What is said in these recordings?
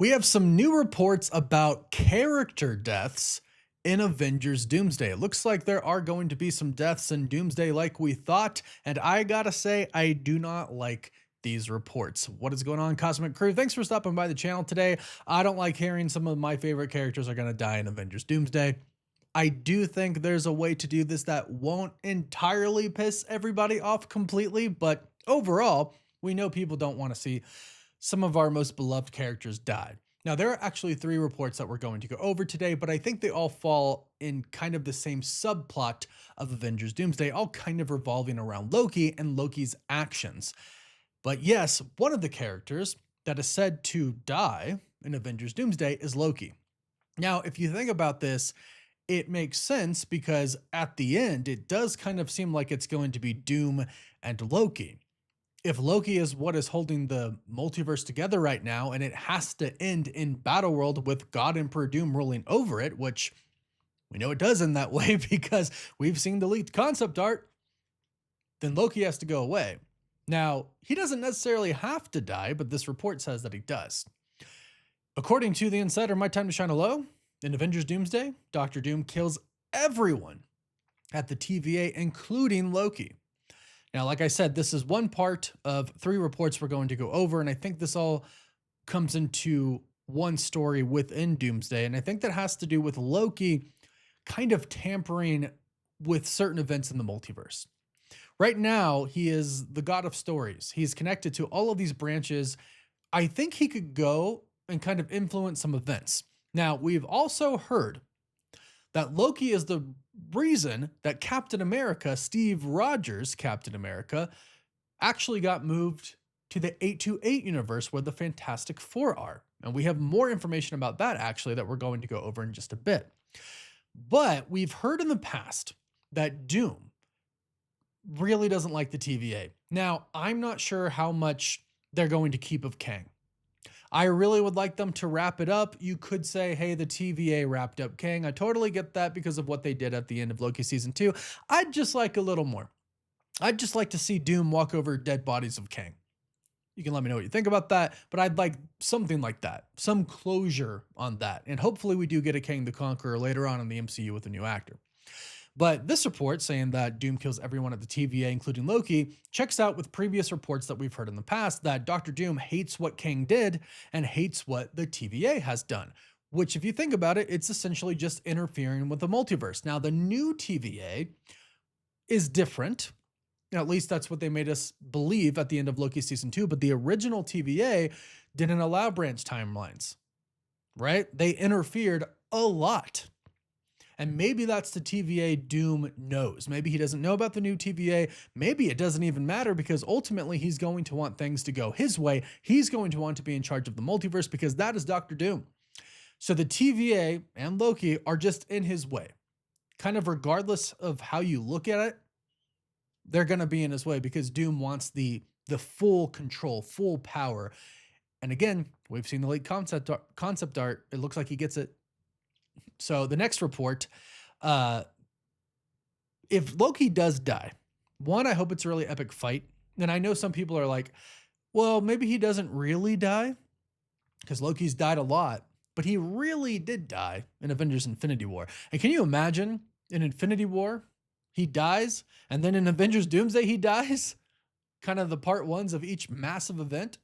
We have some new reports about character deaths in Avengers Doomsday. It looks like there are going to be some deaths in Doomsday like we thought, and I gotta say, I do not like these reports. What is going on, Cosmic Crew? Thanks for stopping by the channel today. I don't like hearing some of my favorite characters are gonna die in Avengers Doomsday. I do think there's a way to do this that won't entirely piss everybody off completely, but overall, we know people don't want to see some of our most beloved characters die. Now, there are actually three reports that we're going to go over today, but I think they all fall in kind of the same subplot of Avengers Doomsday, all kind of revolving around Loki and Loki's actions. But yes, one of the characters that is said to die in Avengers Doomsday is Loki. Now, if you think about this, it makes sense because at the end, it does kind of seem like it's going to be Doom and Loki. If Loki is what is holding the multiverse together right now, and it has to end in Battleworld with God Emperor Doom ruling over it, which we know it does in that way because we've seen the leaked concept art, then Loki has to go away. Now, he doesn't necessarily have to die, but this report says that he does. According to the insider, My Time to Shine Low, in Avengers Doomsday, Dr. Doom kills everyone at the TVA, including Loki. Now, like I said, this is one part of three reports we're going to go over, and I think this all comes into one story within Doomsday, and I think that has to do with Loki kind of tampering with certain events in the multiverse. Right now, he is the god of stories. He's connected to all of these branches. I think he could go and kind of influence some events. Now, we've also heard that Loki is the reason that Captain America, Steve Rogers' Captain America, actually got moved to the 828 universe where the Fantastic Four are. And we have more information about that actually that we're going to go over in just a bit. But we've heard in the past that Doom really doesn't like the TVA. Now, I'm not sure how much they're going to keep of Kang. I really would like them to wrap it up. You could say, hey, the TVA wrapped up Kang. I totally get that because of what they did at the end of Loki season 2. I'd just like a little more. I'd just like to see Doom walk over dead bodies of Kang. You can let me know what you think about that, but I'd like something like that, some closure on that. And hopefully we do get a Kang the Conqueror later on in the MCU with a new actor. But this report saying that Doom kills everyone at the TVA, including Loki, checks out with previous reports that we've heard in the past that Dr. Doom hates what Kang did and hates what the TVA has done, which if you think about it, it's essentially just interfering with the multiverse. Now, the new TVA is different. At least that's what they made us believe at the end of Loki season 2, but the original TVA didn't allow branch timelines, right? They interfered a lot. And maybe that's the TVA Doom knows. Maybe he doesn't know about the new TVA. Maybe it doesn't even matter because ultimately he's going to want things to go his way. He's going to want to be in charge of the multiverse because that is Dr. Doom. So the TVA and Loki are just in his way. Kind of regardless of how you look at it, they're going to be in his way because Doom wants the full control, full power. And again, we've seen the late concept art. It looks like he gets it. So the next report, if Loki does die, one, I hope it's a really epic fight. And I know some people are like, well, maybe he doesn't really die because Loki's died a lot, but he really did die in Avengers Infinity War. And can you imagine in Infinity War, he dies, and then in Avengers Doomsday, he dies? Kind of the part ones of each massive event.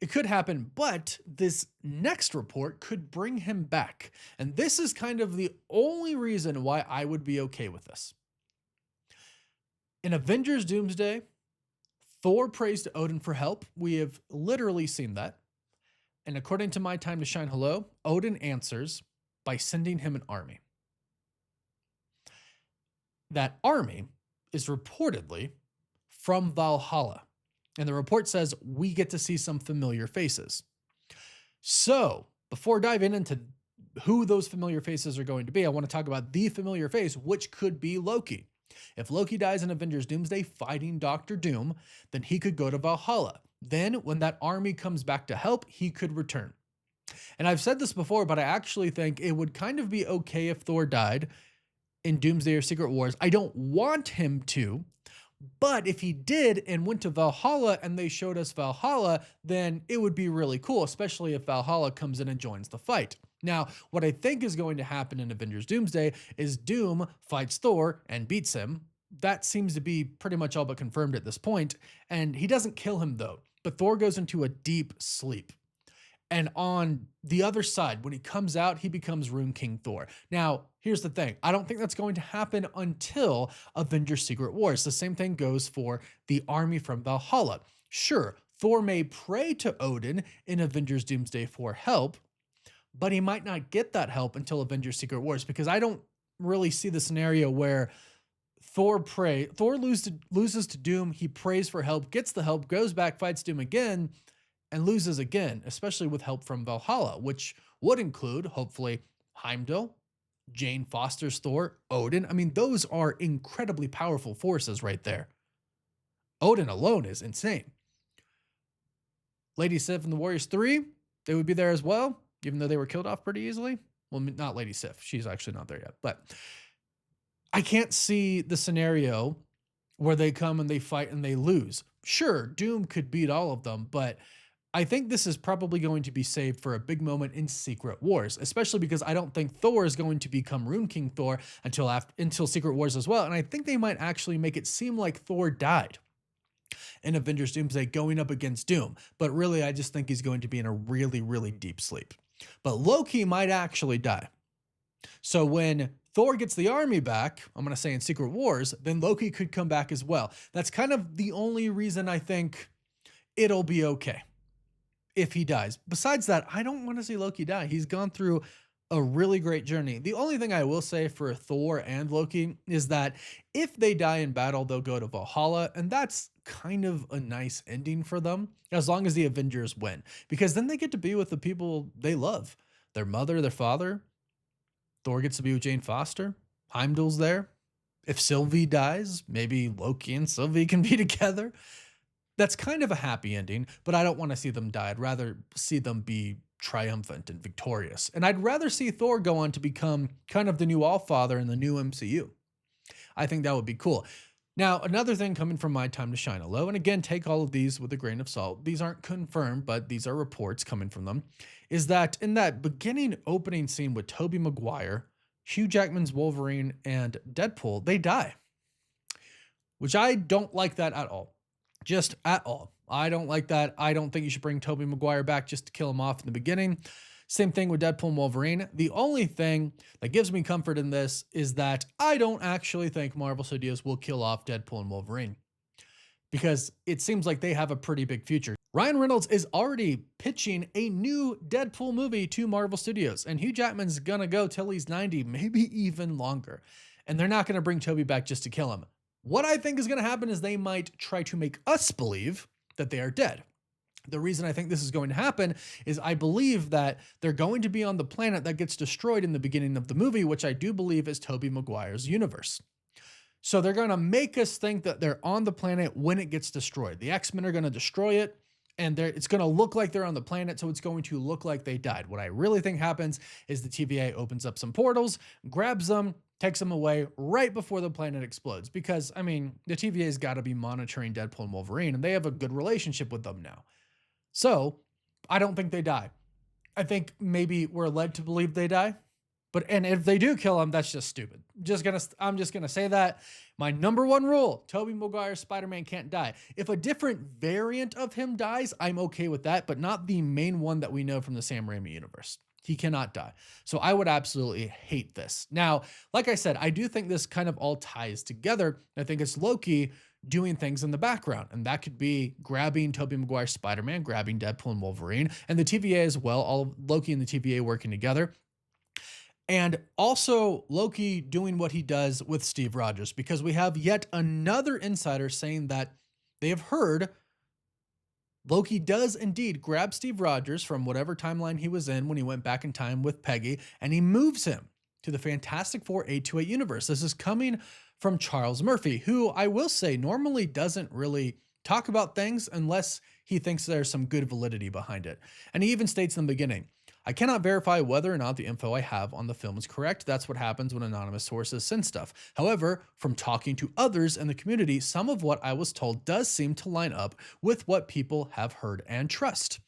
It could happen, but this next report could bring him back. And this is kind of the only reason why I would be okay with this. In Avengers Doomsday, Thor prays to Odin for help. We have literally seen that. And according to My Time to Shine Hello, Odin answers by sending him an army. That army is reportedly from Valhalla. And the report says we get to see some familiar faces. So before diving into who those familiar faces are going to be, I want to talk about the familiar face, which could be Loki. If Loki dies in Avengers Doomsday fighting Dr. Doom, then he could go to Valhalla. Then when that army comes back to help, he could return. And I've said this before, but I actually think it would kind of be okay if Thor died in Doomsday or Secret Wars. I don't want him to, But if he did and went to Valhalla and they showed us Valhalla, then it would be really cool, especially if Valhalla comes in and joins the fight. Now, what I think is going to happen in Avengers Doomsday is Doom fights Thor and beats him. That seems to be pretty much all but confirmed at this point, and he doesn't kill him though, but Thor goes into a deep sleep. And on the other side, when he comes out, he becomes Rune King Thor. Now, here's the thing. I don't think that's going to happen until Avengers Secret Wars. The same thing goes for the army from Valhalla. Sure, Thor may pray to Odin in Avengers Doomsday for help, but he might not get that help until Avengers Secret Wars, because I don't really see the scenario where Thor loses to Doom, he prays for help, gets the help, goes back, fights Doom again, and loses again, especially with help from Valhalla, which would include, hopefully, Heimdall, Jane Foster's Thor, Odin. I mean, those are incredibly powerful forces right there. Odin alone is insane. Lady Sif and the Warriors 3, they would be there as well, even though they were killed off pretty easily. Well, not Lady Sif. She's actually not there yet. But I can't see the scenario where they come and they fight and they lose. Sure, Doom could beat all of them, but I think this is probably going to be saved for a big moment in Secret Wars, especially because I don't think Thor is going to become Rune King Thor until Secret Wars as well. And I think they might actually make it seem like Thor died in Avengers Doomsday going up against Doom. But really, I just think he's going to be in a really, really deep sleep. But Loki might actually die. So when Thor gets the army back, I'm going to say in Secret Wars, then Loki could come back as well. That's kind of the only reason I think it'll be okay if he dies. Besides that, I don't want to see Loki die. He's gone through a really great journey. The only thing I will say for Thor and Loki is that if they die in battle, they'll go to Valhalla, and that's kind of a nice ending for them, as long as the Avengers win, because then they get to be with the people they love, their mother, their father. Thor gets to be with Jane Foster. Heimdall's there. If Sylvie dies, maybe Loki and Sylvie can be together. That's kind of a happy ending, but I don't want to see them die. I'd rather see them be triumphant and victorious. And I'd rather see Thor go on to become kind of the new Allfather in the new MCU. I think that would be cool. Now, another thing coming from my time to shine a low, and again, take all of these with a grain of salt. These aren't confirmed, but these are reports coming from them, is that in that beginning opening scene with Tobey Maguire, Hugh Jackman's Wolverine, and Deadpool, they die, which I don't like that at all. Just at all. I don't like that. I don't think you should bring Tobey Maguire back just to kill him off in the beginning. Same thing with Deadpool and Wolverine. The only thing that gives me comfort in this is that I don't actually think Marvel Studios will kill off Deadpool and Wolverine, because it seems like they have a pretty big future. Ryan Reynolds is already pitching a new Deadpool movie to Marvel Studios, and Hugh Jackman's gonna go till he's 90, maybe even longer. And they're not gonna bring Tobey back just to kill him. What I think is going to happen is they might try to make us believe that they are dead. The reason I think this is going to happen is I believe that they're going to be on the planet that gets destroyed in the beginning of the movie, which I do believe is Tobey Maguire's universe. So they're going to make us think that they're on the planet when it gets destroyed. The X-Men are going to destroy it, and it's going to look like they're on the planet, so it's going to look like they died. What I really think happens is the TVA opens up some portals, grabs them, takes them away right before the planet explodes. Because, I mean, the TVA's got to be monitoring Deadpool and Wolverine, and they have a good relationship with them now. So, I don't think they die. I think maybe we're led to believe they die. And if they do kill him, that's just stupid. I'm just gonna say that. My number one rule, Tobey Maguire's Spider-Man can't die. If a different variant of him dies, I'm okay with that, but not the main one that we know from the Sam Raimi universe. He cannot die. So I would absolutely hate this. Now, like I said, I do think this kind of all ties together. I think it's Loki doing things in the background, and that could be grabbing Tobey Maguire's Spider-Man, grabbing Deadpool and Wolverine, and the TVA as well, all of Loki and the TVA working together. And also Loki doing what he does with Steve Rogers, because we have yet another insider saying that they have heard Loki does indeed grab Steve Rogers from whatever timeline he was in when he went back in time with Peggy, and he moves him to the Fantastic Four 828 universe. This is coming from Charles Murphy, who I will say normally doesn't really talk about things unless he thinks there's some good validity behind it. And he even states in the beginning, I cannot verify whether or not the info I have on the film is correct. That's what happens when anonymous sources send stuff. However, from talking to others in the community, some of what I was told does seem to line up with what people have heard and trust.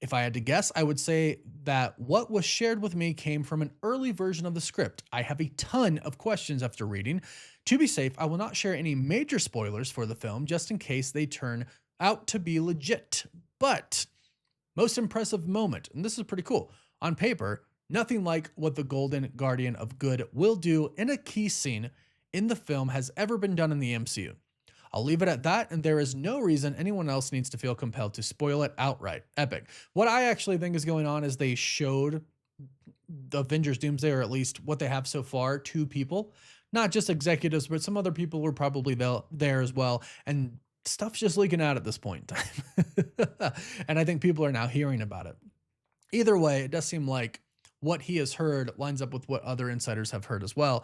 If I had to guess, I would say that what was shared with me came from an early version of the script. I have a ton of questions after reading. To be safe, I will not share any major spoilers for the film just in case they turn out to be legit. But most impressive moment, and this is pretty cool. On paper, nothing like what the Golden Guardian of Good will do in a key scene in the film has ever been done in the MCU. I'll leave it at that, and there is no reason anyone else needs to feel compelled to spoil it outright. Epic. What I actually think is going on is they showed the Avengers Doomsday, or at least what they have so far, to people. Not just executives, but some other people were probably there as well. And stuff's just leaking out at this point in time. And I think people are now hearing about it. Either way, it does seem like what he has heard lines up with what other insiders have heard as well.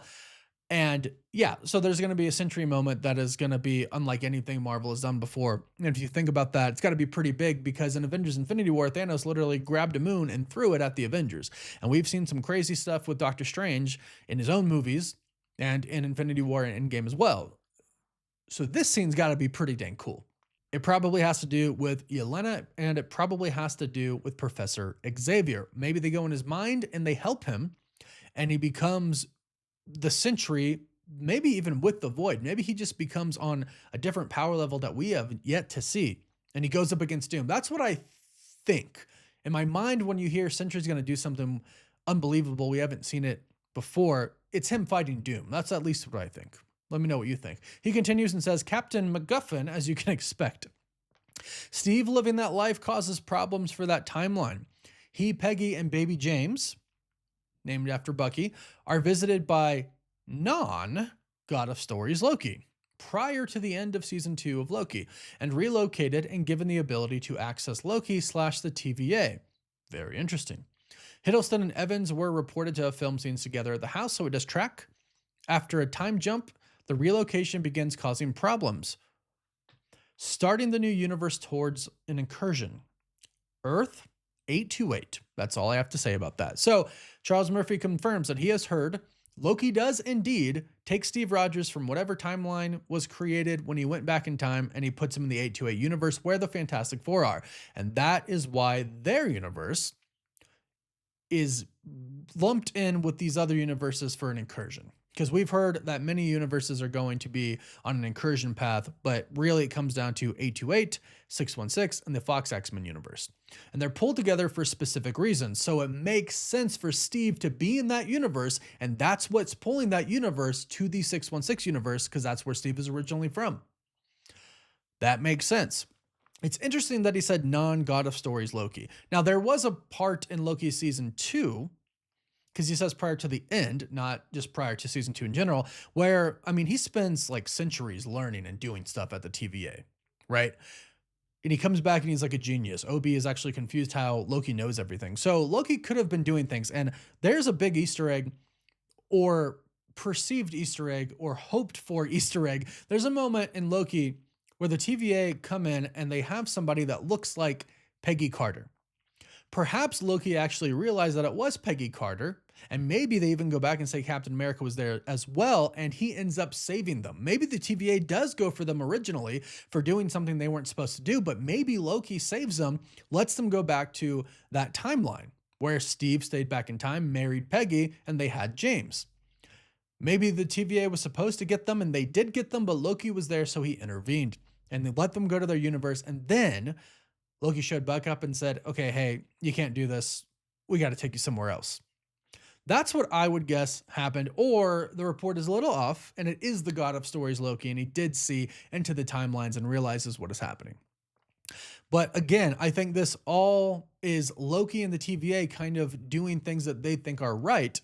And yeah, so there's going to be a Sentry moment that is going to be unlike anything Marvel has done before. And if you think about that, it's got to be pretty big because in Avengers Infinity War, Thanos literally grabbed a moon and threw it at the Avengers. And we've seen some crazy stuff with Doctor Strange in his own movies and in Infinity War and Endgame as well. So this scene's got to be pretty dang cool. It probably has to do with Yelena, and it probably has to do with Professor Xavier. Maybe they go in his mind and they help him, and he becomes the Sentry, maybe even with the Void. Maybe he just becomes on a different power level that we have yet to see, and he goes up against Doom. That's what I think. In my mind, when you hear Sentry's going to do something unbelievable, we haven't seen it before, it's him fighting Doom. That's at least what I think. Let me know what you think. He continues and says, Captain MacGuffin, as you can expect. Steve living that life causes problems for that timeline. He, Peggy, and baby James, named after Bucky, are visited by non-God of Stories Loki prior to the end of season 2 of Loki and relocated and given the ability to access Loki / the TVA. Very interesting. Hiddleston and Evans were reported to have filmed scenes together at the house, so it does track. After a time jump, the relocation begins causing problems, starting the new universe towards an incursion. Earth 828. That's all I have to say about that. So Charles Murphy confirms that he has heard Loki does indeed take Steve Rogers from whatever timeline was created when he went back in time, and he puts him in the 828 universe where the Fantastic Four are. And that is why their universe is lumped in with these other universes for an incursion. Because we've heard that many universes are going to be on an incursion path, but really it comes down to 828, 616, and the Fox X-Men universe. And they're pulled together for specific reasons. So it makes sense for Steve to be in that universe, and that's what's pulling that universe to the 616 universe, because that's where Steve is originally from. That makes sense. It's interesting that he said non-God of Stories Loki. Now, there was a part in Loki season 2, because he says prior to the end, not just prior to season 2 in general, where, I mean, he spends like centuries learning and doing stuff at the TVA, right? And he comes back and he's like a genius. OB is actually confused how Loki knows everything. So Loki could have been doing things, and there's a big Easter egg, or perceived Easter egg, or hoped for Easter egg. There's a moment in Loki where the TVA come in and they have somebody that looks like Peggy Carter. Perhaps Loki actually realized that it was Peggy Carter, and maybe they even go back and say Captain America was there as well, and he ends up saving them. Maybe the TVA does go for them originally for doing something they weren't supposed to do, but maybe Loki saves them, lets them go back to that timeline where Steve stayed back in time, married Peggy, and they had James. Maybe the TVA was supposed to get them, and they did get them, but Loki was there, so he intervened, and they let them go to their universe, and then Loki showed back up and said, okay, hey, you can't do this. We got to take you somewhere else. That's what I would guess happened, or the report is a little off, and it is the God of Stories Loki, and he did see into the timelines and realizes what is happening. But again, I think this all is Loki and the TVA kind of doing things that they think are right,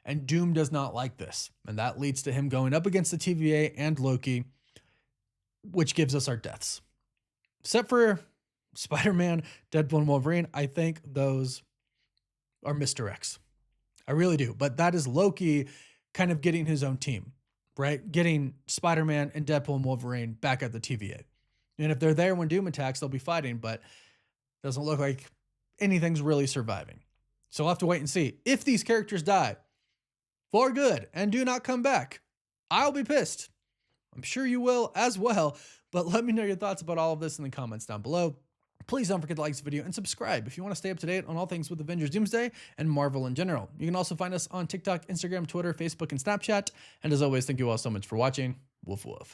and Doom does not like this, and that leads to him going up against the TVA and Loki, which gives us our deaths. Except for Spider-Man, Deadpool, and Wolverine, I think those are misdirects. I really do. But that is Loki kind of getting his own team, right? Getting Spider-Man and Deadpool and Wolverine back at the TVA. And if they're there when Doom attacks, they'll be fighting, but it doesn't look like anything's really surviving. So we'll have to wait and see. If these characters die for good and do not come back, I'll be pissed. I'm sure you will as well, but let me know your thoughts about all of this in the comments down below. Please don't forget to like this video and subscribe if you want to stay up to date on all things with Avengers Doomsday and Marvel in general. You can also find us on TikTok, Instagram, Twitter, Facebook, and Snapchat. And as always, thank you all so much for watching. Woof woof.